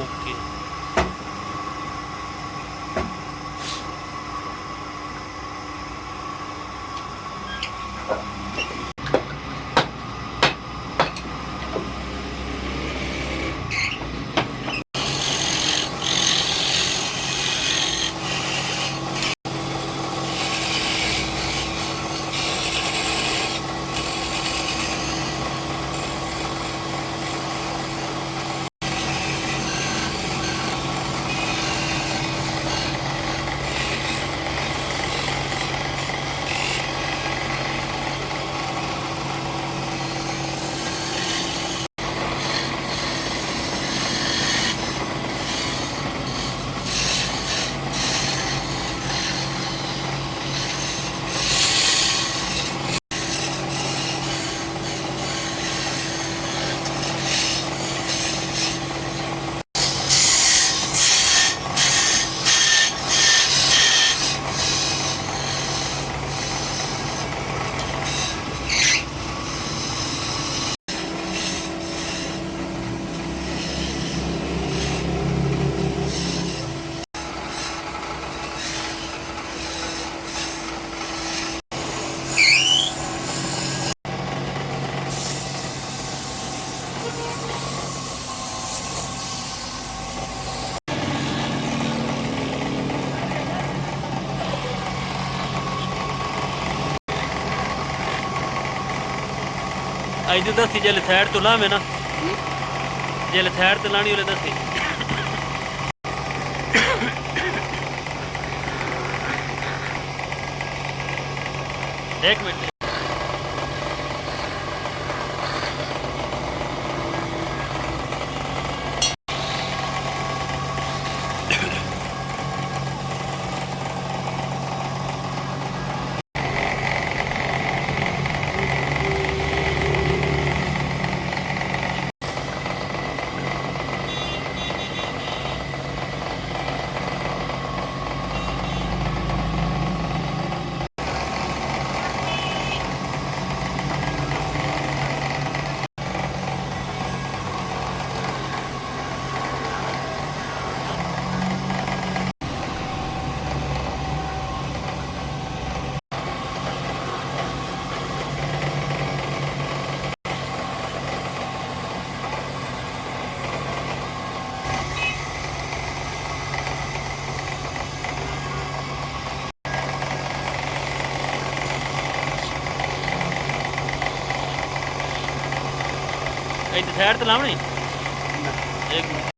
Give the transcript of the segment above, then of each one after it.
Okay. ਅੱਜ ਦੱਸੀ ਜੇ ਸਾਈਡ ਤੋਂ ਲਾਵੇਂ ਨਾ, ਜੇ ਸਾਈਡ ਤੇ ਲਾਣੀ ਉਹਨੇ ਦੱਸੀ। एक मिनट। ਇੱਥੇ ਸਾਈਡ ਤੇ ਲਾਉਣੀ ਇੱਕ ਮਿੰਟ।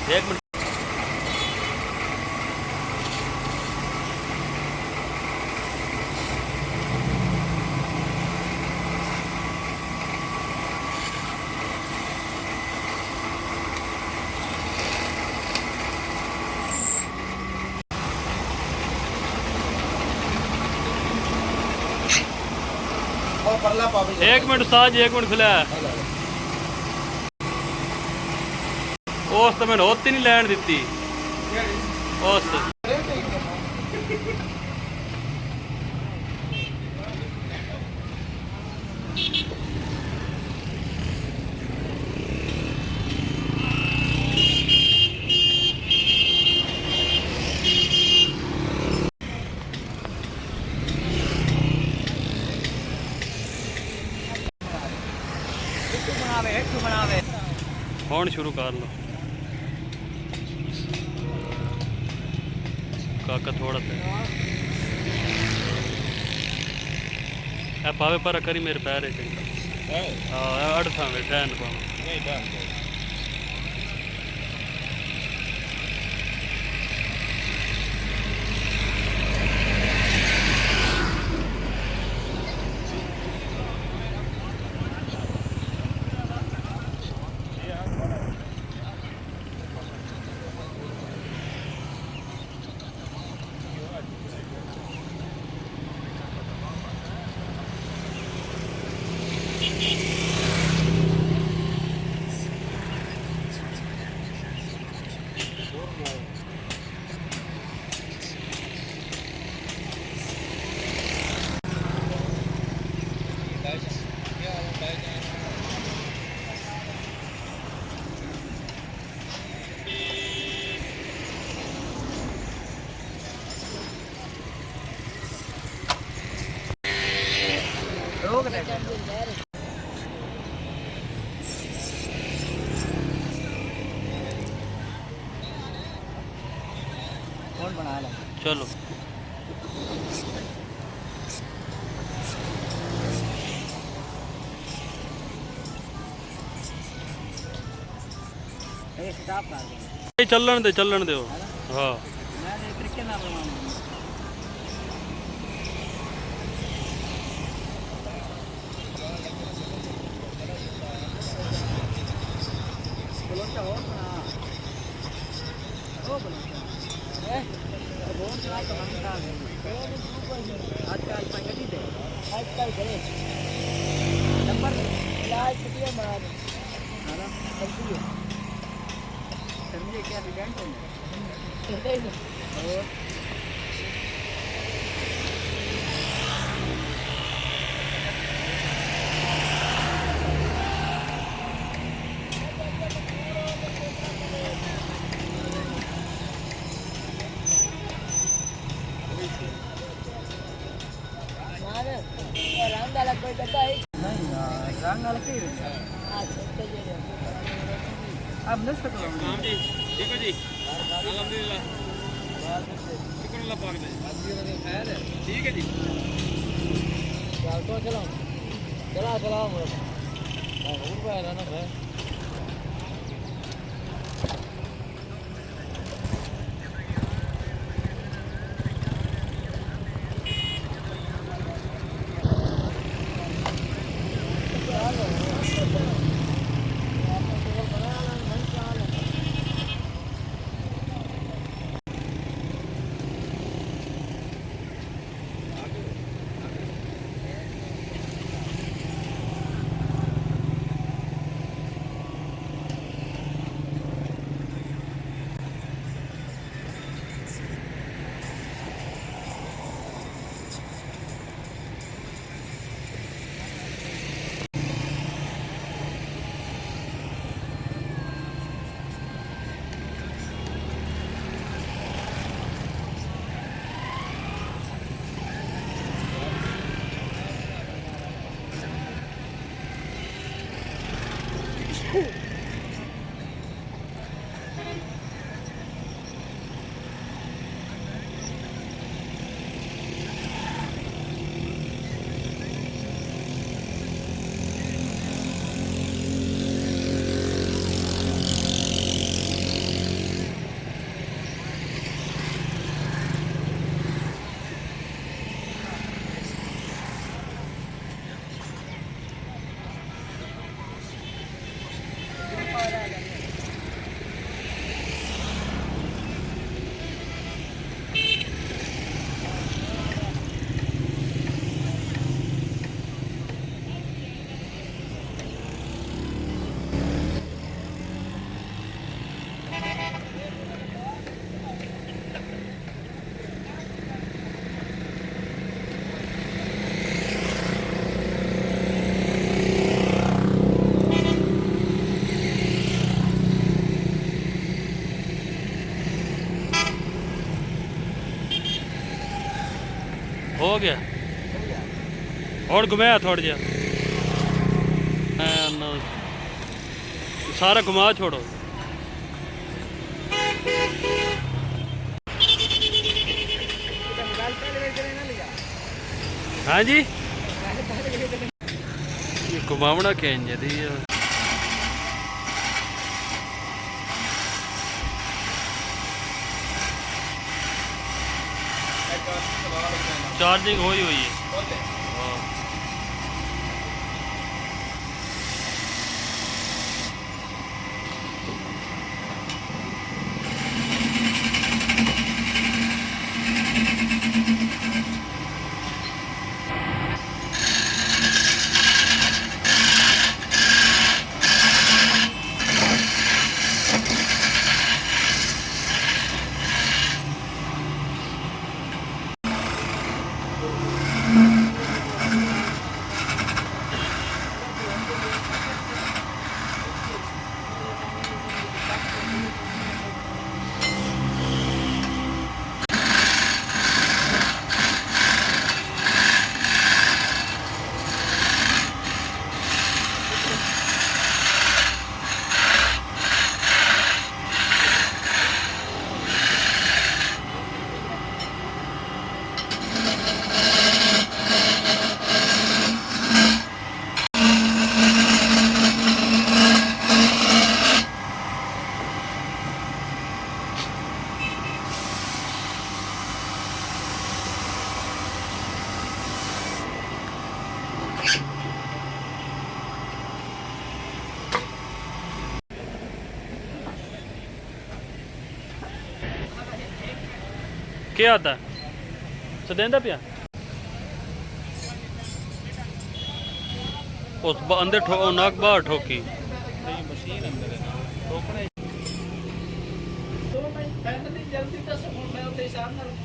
एक मिनट। एक मिनट उस्ताद जी, एक मिनट खुला उस तो मैंने होती नहीं लैन दी उस ਹੁਣ शुरू कर लो काका थोड़ा सा पावे पर करी मेरे पैर अड़ था मेरे टैन पावे चलो चलन दो हाँ आजकल संगठित है आजकल करे नंबर इलाज छुट्टियां बना दे ना समझे क्या एक्सीडेंट हो रंग अलग कोई डब्बा है नहीं रंग अलग ही है अब न सकते हो हां जी ठीक है जी अल्हम्दुलिल्लाह शुक्र अल्लाह पाक दे खैर है ठीक है जी चल तो चला चला और भाई ना है ਹੋ ਗਿਆ और घुमाया थोड़ा जा सारा घुमा छोड़ो हाँ जी घुमावना कैन जी चार्जिंग हुई है क्या आता सदेंदा पिया उस अंदर नाक बाहर ठोकी मशीन अंदर है ठोकने चलो मैं फैमिली जल्दी तो सब मैं उते हिसाब नाल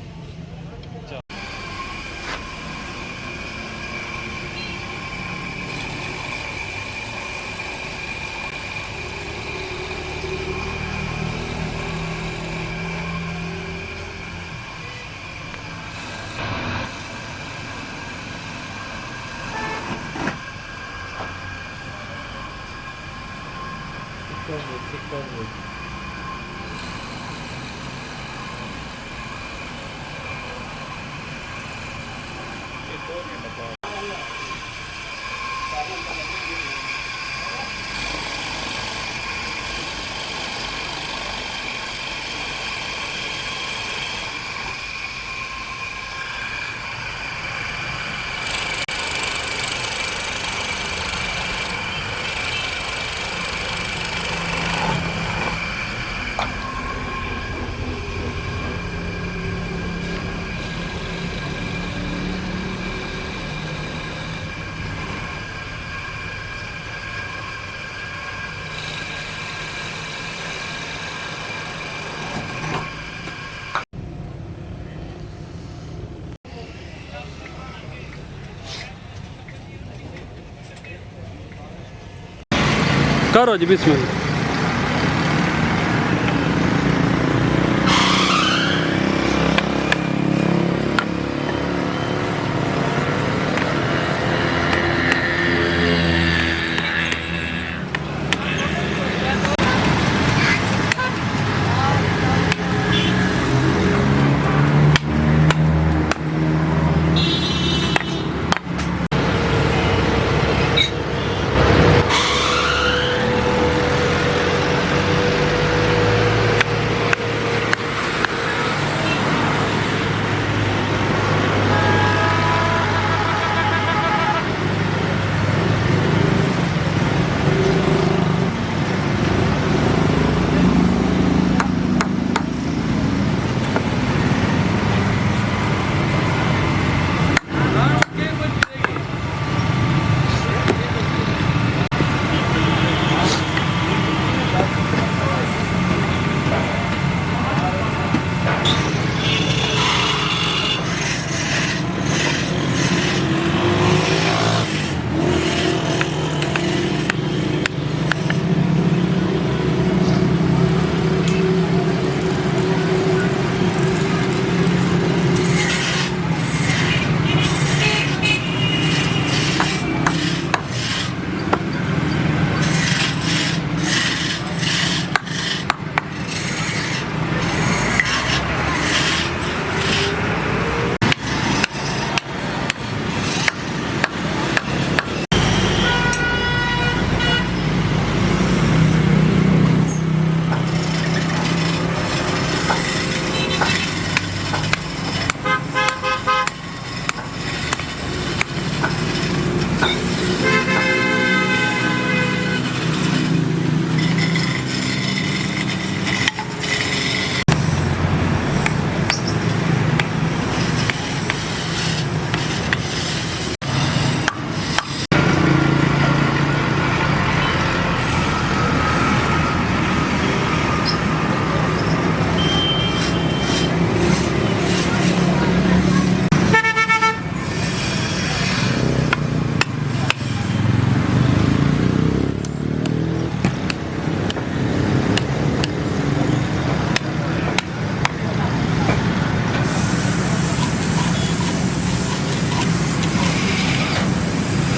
करो जी बिस्मिल्लाह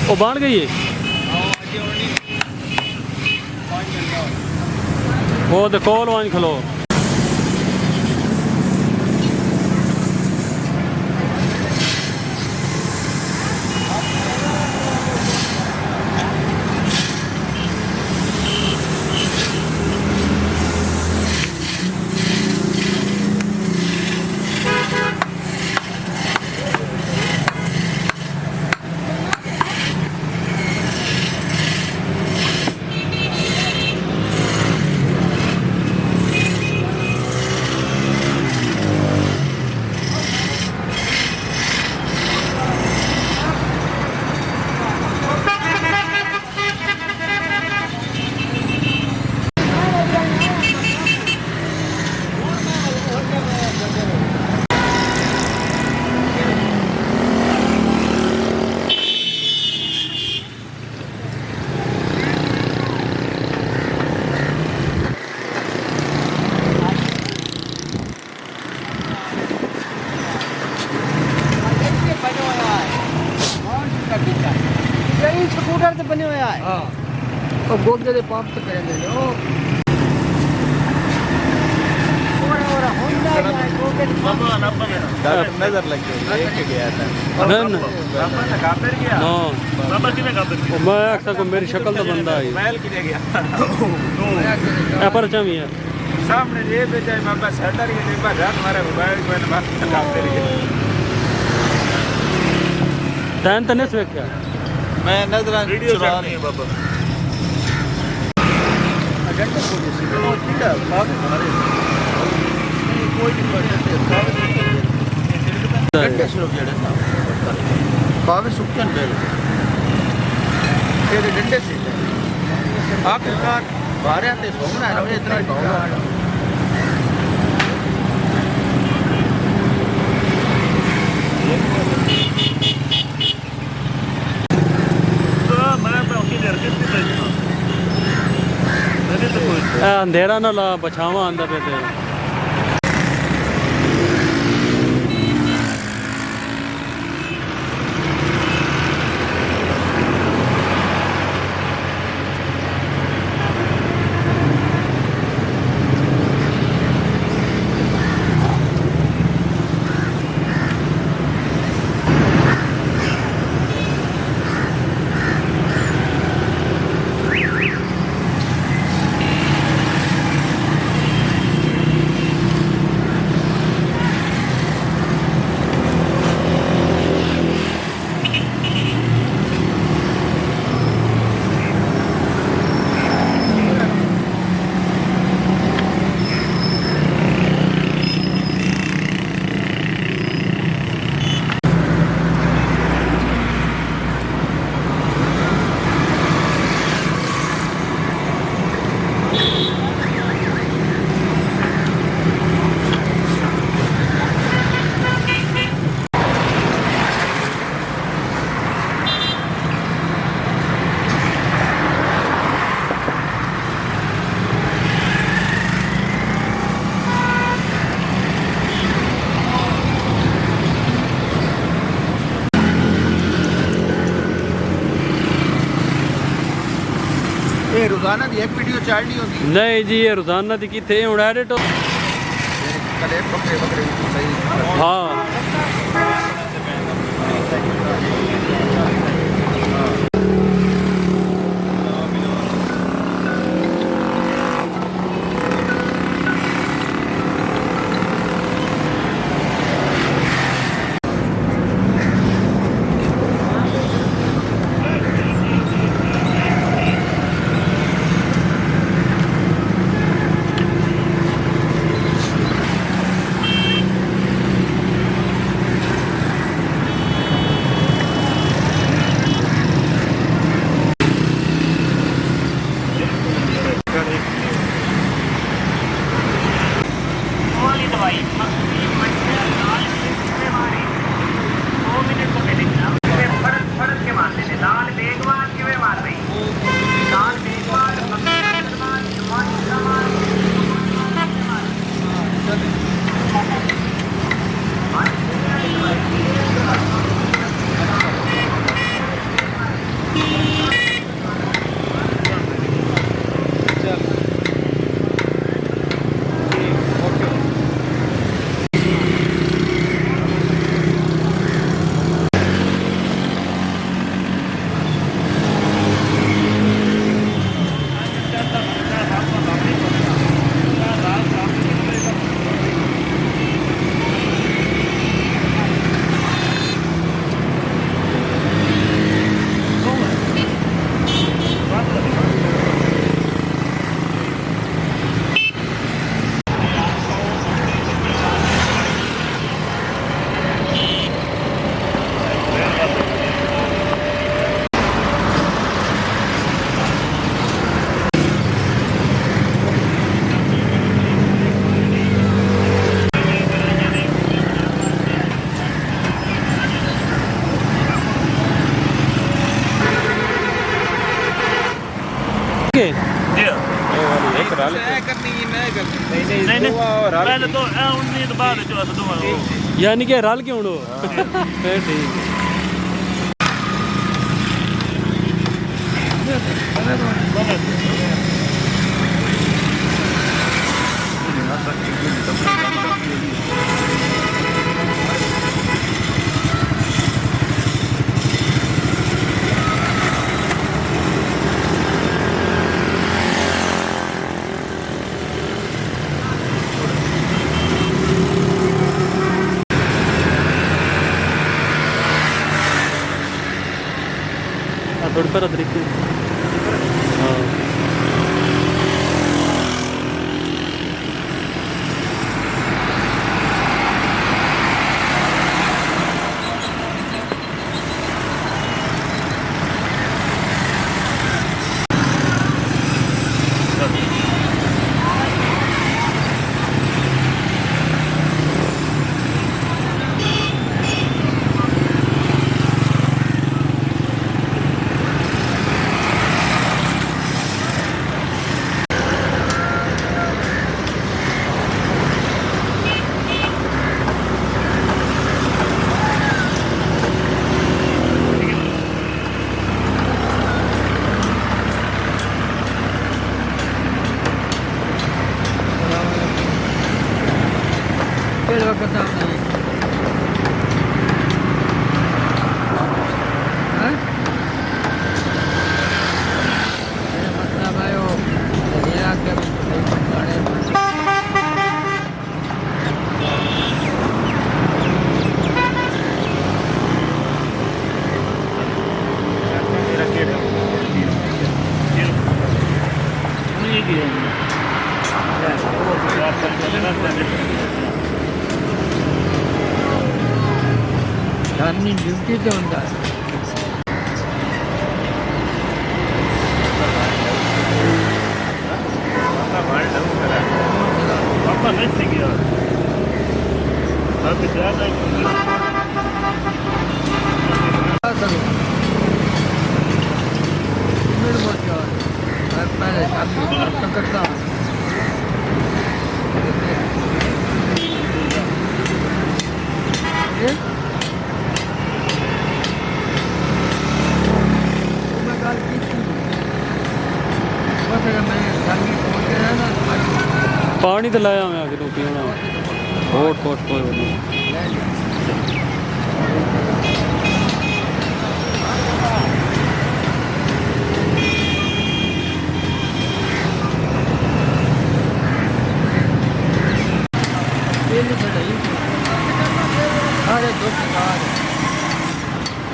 ਉਹ ਬਣ ਗਈ ਹੈ ਅੱਜ ਆਉਣੀ 5 ਮਿੰਟ ਦਾ ਉਹ ਤੇ ਕੋਲ ਵਾਂਝ ਖਲੋ ਕਈ ਸਕੂਟਰ ਤੇ ਬਣੇ ਹੋਇਆ ਹੈ ਹਾਂ ਉਹ ਗੋਦੇ ਦੇ ਪੰਪ ਤੇ ਕਰਦੇ ਨੇ ਉਹ ਹੋਰ ਹੁੰਦਾ ਹੈ ਗੋਦੇ ਦੇ ਪੰਪ नजर लग गई एक गया था नहीं बाबा ने काफिर गया ਨਾ बाबा किने काफिर ਉਹ ਮੈਂ ਅਕਸਰ ਕੋ ਮੇਰੀ ਸ਼ਕਲ ਦਾ ਬੰਦਾ ਹੈ महल किने गया ਇਹ ਪਰਚਾ ਵੀ ਹੈ सामने ये पे जाए बाबा सैंडर के लिए बाहर हमारा मोबाइल मैंने बात काफिर गया ਤੈਨ ਤਾਂ ਨਹੀਂ ਵੇਖਿਆ मैं नजर चुरा नहीं बाबा अजेंडा पुलिस है वो ठीक है बात हमारे कोई गड्ढे सिर्फ जेड़े ना बावे सुक्कन बेल तेरे डंडे से आखिरकार बारे आते सोमना है इतना ही पाऊंगा ਇਹ ਅੰਧੇਰਾ ਨਾ ਲਾ ਪਛਾਵਾਂ ਆਂਦਾ ਪਿਆ ਤੇ ये रोजाना दी एक वीडियो चालनी होती ਨਹੀਂ ਜੀ ਇਹ ਰੋਜ਼ਾਨਾ ਦੀ ਕਿੱਥੇ ਹੁਣ ਐਡਿਟ कदे बकरे बकरे सही ਹਾਂ के जी एक राल मैं करनी है मैं करनी नहीं नहीं पहले तो उन्नीस बाद जो दुआ यानी कि रल क्यों उड़ो फिर ठीक थोड़ी पर तरीके हाँ ड्यूटी तो होता है पापा नहीं थी गया अब ज्यादा पहले करता पानी तो लाया मैं आगे तो पीना होट कोट कोई नहीं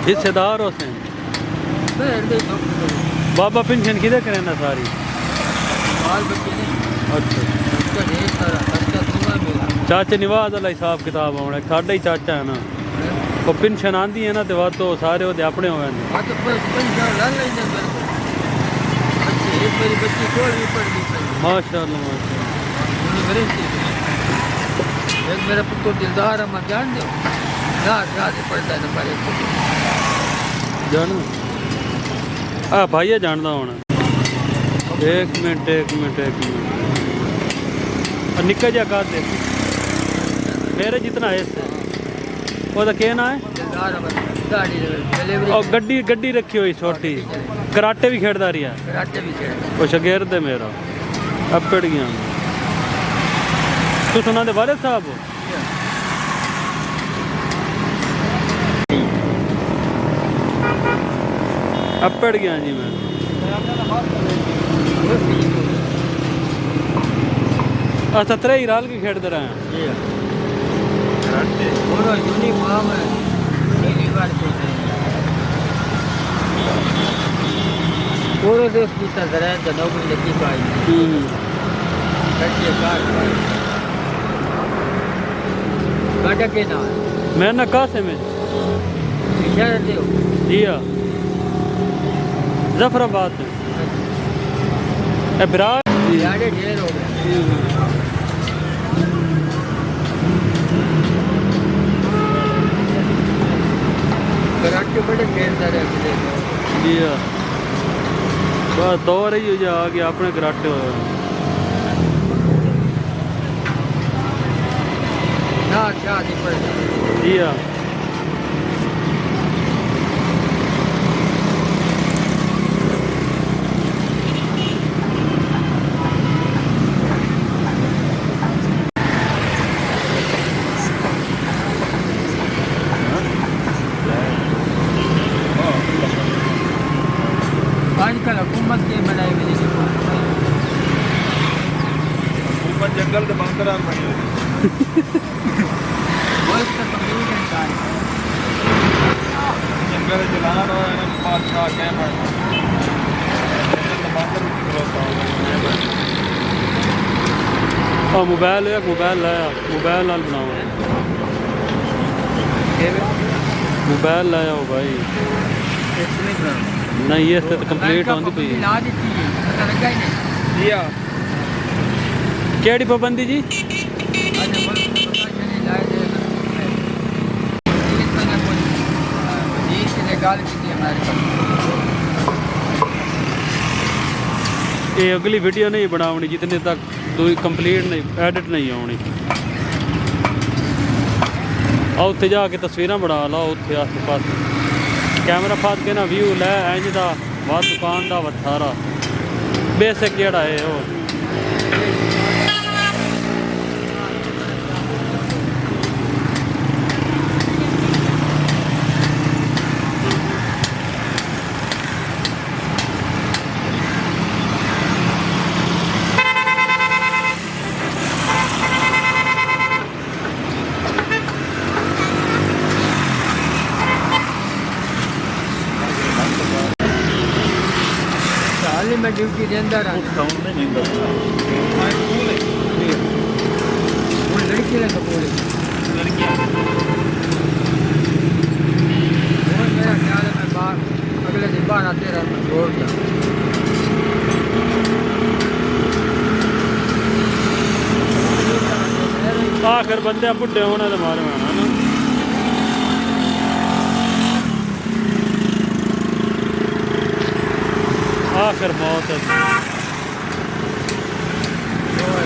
हिस्सेदार होते हैं बाबा पेंशन किधर करें ना सारी अच्छा चाचे निवाज वाला हिसाब किताब होना साढ़ा ही चाचा है ना वो पेंशन आती है ना तो वह तो सारे वो अपने हो जाते माशाल्लाह एक मेरा पुत्र दिलदार है मैं जान दो ना पढ़ता है नंबर जान भाई जानता होना एक मिनट निक्का जा कर दे मेरे जितना है इससे वो तो क्या ना है और गड्डी रखी हुई छोटी कराटे भी खेड़ता रही है वो शगेर दे मेरा अब पड़ गया तू सुना दे वाले साहब अब पड़ गया जी मैं अच्छा तेरे ही राल के खेड़ते रहे हैं यूनिफॉर्म है पूरे देश की तरह नौकरी लगी पाई गाड़ा के नाम मैं ना कहाँ से में रहते हो दिया जफराबाद में बिराज ढेर हो गए कराटे बड़े ढेर सारे दिया बस दौर ही हो जा आ गया अपने कराटे हो ना क्या नहीं पड़ता जी हाँ आजकल हुकूमत के बनाई हुई ऊपर जंगल के बंद करा बनी हुई जंगल जलाना हो ना बादशाह क्या पड़ना मोबाइल है मोबाइल लाया मोबाइल नाल बनाओ मोबाइल लाया हो भाई नहीं ये तो कंप्लीट होती पई ला दी पता लगा ही नहीं दिया केड़ी पाबंदी जी अरे बस पता चली लाए दे इस तरह कोई देश की गाल की थी हमारे पास ये अगली वीडियो नहीं बनावनी जितने तक दूई कंप्लीट नहीं एडिट नहीं होनी आओ उत्थे जाके तस्वीरां बना लो उत्थे आस पास कैमरा फाद के ना व्यू लै इंज दा बाहर दुकान दा वथारा बेसिक जेड़ा है वो हाल में ड्यूटी के अंदर आ वो लड़की ने कपूर मेरा ख्याल है मैं बाहर अगले दिन बाहर आते रहा मैं छोड़ दिया आखिर बंदे बुढ़े होने दे मारे में ना आखिर मौत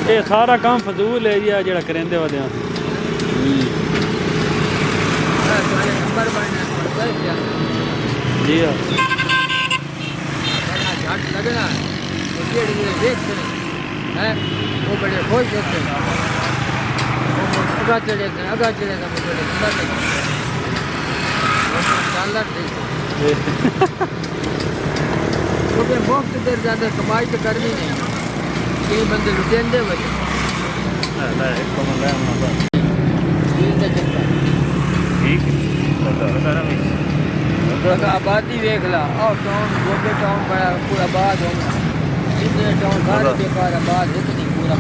ये सारा काम फजूल है जी जेड़ा करेंदे वदे नंबर बनना जी हाँ झाट लगना देख है वो बड़े खुश होते हैं अगा चढ़े अगा चढ़ेगा क्योंकि मुफ्त देर ज़्यादा कमाई तो करनी नहीं कई बंदे लुटेंदे वजह आबादी देख ला और टाउन गोबे टाउन बड़ा पूरा आबाद होना इतने टाउन सारे बेकार आबाद इतनी पूरा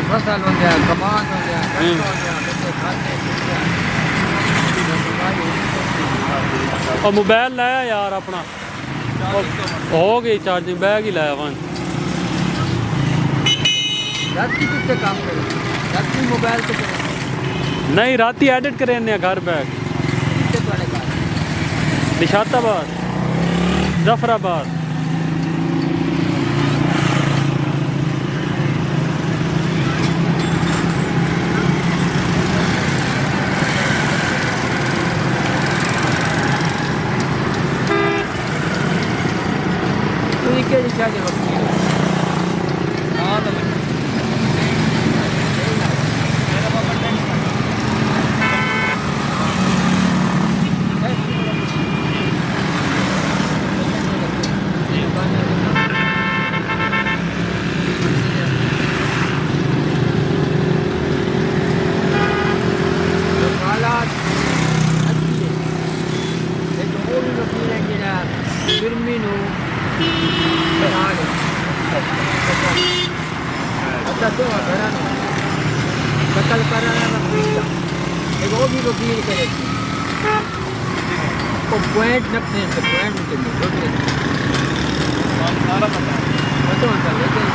फसल हो गया कमान हो गया बच्चे खाते और मोबाइल लाया यार अपना हो गई चार्जिंग बैग ही लाया वन राती कितने काम करे राती मोबाइल पे करे नहीं राती एडिट करे घर बैग कितने तुम्हारे घर निशाताबाद जफराबाद के निशाने वक्त हाँ तो कतल कराना वो भी वकील करे वो पॉइंट नपने से पॉइंट सारा पता लेकिन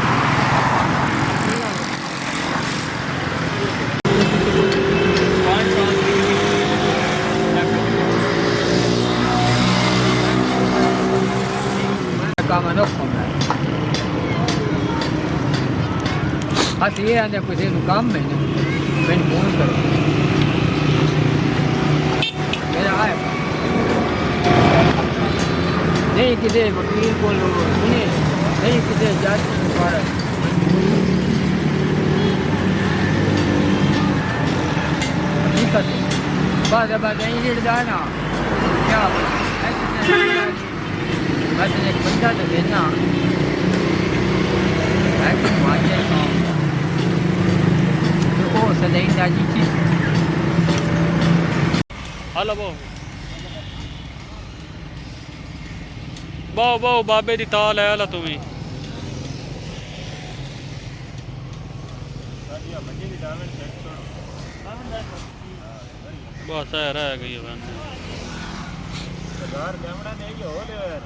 काम न कमला बस ये आने कुछ काम में मैंने फोन करो मेरा आए नहीं किसी वकील को सुने नहीं किसी जज पर हकीकत बाद नहीं रेट जाना क्या बस एक बच्चा तो देना तो वो सदाई दाजी की ਹਲੋ ਬਹੁ ਬਹੁ ਬਾਬੇ ਦੀ ਤਾਲ ਲੈ ਲਾ ਤੂੰ ਵੀ ਬਸ ਐ ਰਹਿ ਗਈ ਹੈ ਸਰਦਾਰ ਲੈਮੜਾ ਨੇ ਹੀ ਹੋ ਲਿਆ ਯਾਰ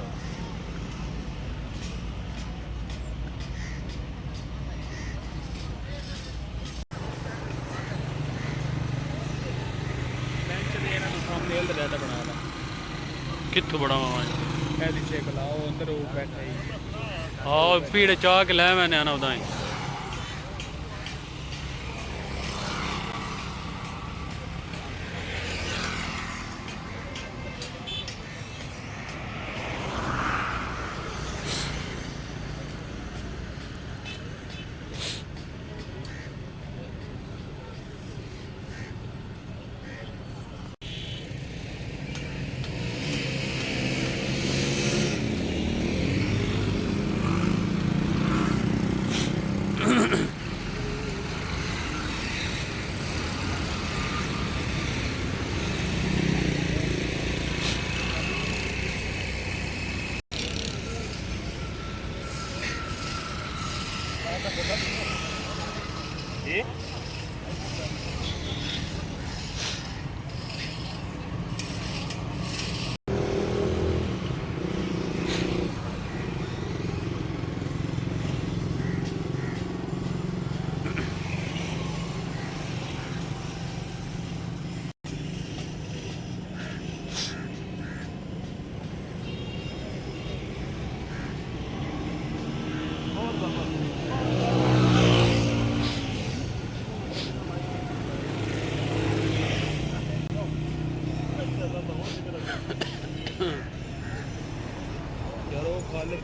ਕਿੱਥੋਂ ਬਣਾਵਾਂ ਇਹਦੀ ਚੈੱਕ ਲਾਓ ਅੰਦਰ ਉਹ ਬੈਠਾ ਹੀ ਹਾਂ ਭੀੜ ਚਾਹ ਕੇ ਲੈ ਮੈਨੇ ਆਣਾ ਉਦਾਂ ਹੀ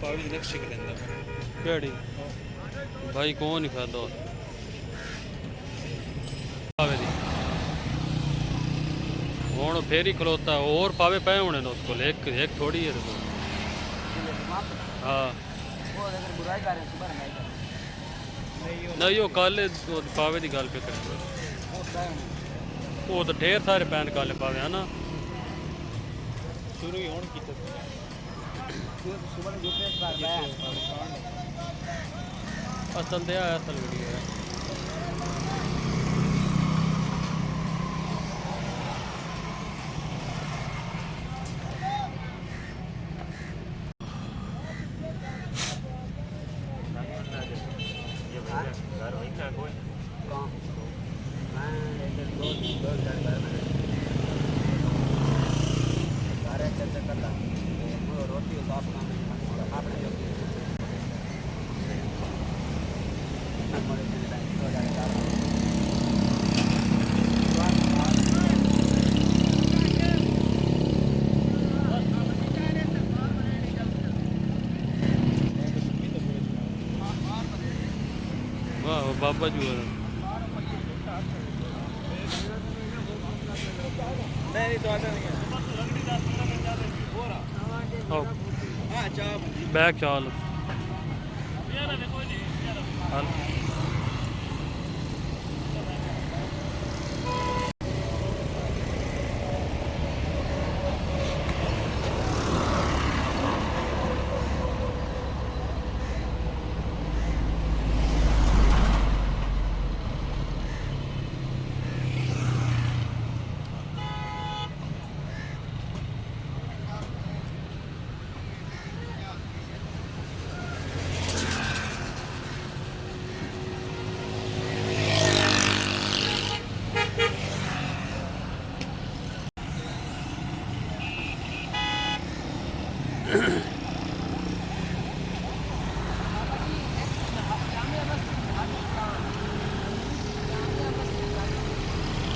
पानी नेक्स्ट के अंदर ਕਿਹੜੀ ਭਾਈ ਕੌਣ ਨਹੀਂ ਖਾਦਾ ਆਵੇ ਦੀ ਹੁਣ ਫੇਰ ਹੀ ਖਲੋਤਾ ਹੋਰ ਪਾਵੇ ਪਏ ਹੋਣੇ ਨੇ ਉਸ ਕੋਲ ਇੱਕ ਇੱਕ ਥੋੜੀ ਹੈ ਹਾਂ ਨਹੀਂ ਉਹ ਕੱਲ ਪਾਵੇ ਦੀ ਗੱਲ ਪੇ ਕਰੇ ਉਹ ਤਾਂ ਢੇਰ ਸਾਰੇ ਪੈਨ ਕੱਲ ਪਾਵੇ ਹਨਾ शुरू ही होने की सुबह जो पेट बार असल ते आया असल वीडियो है वाह बाबा जी नहीं तो आता नहीं है बैग चाल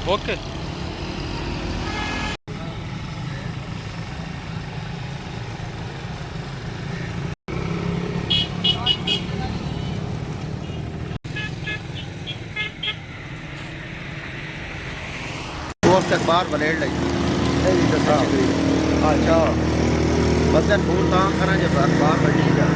ओके दोस्त अखबार बलेड लगी अच्छा बस फोन तां करा जे अखबार बड़ी जा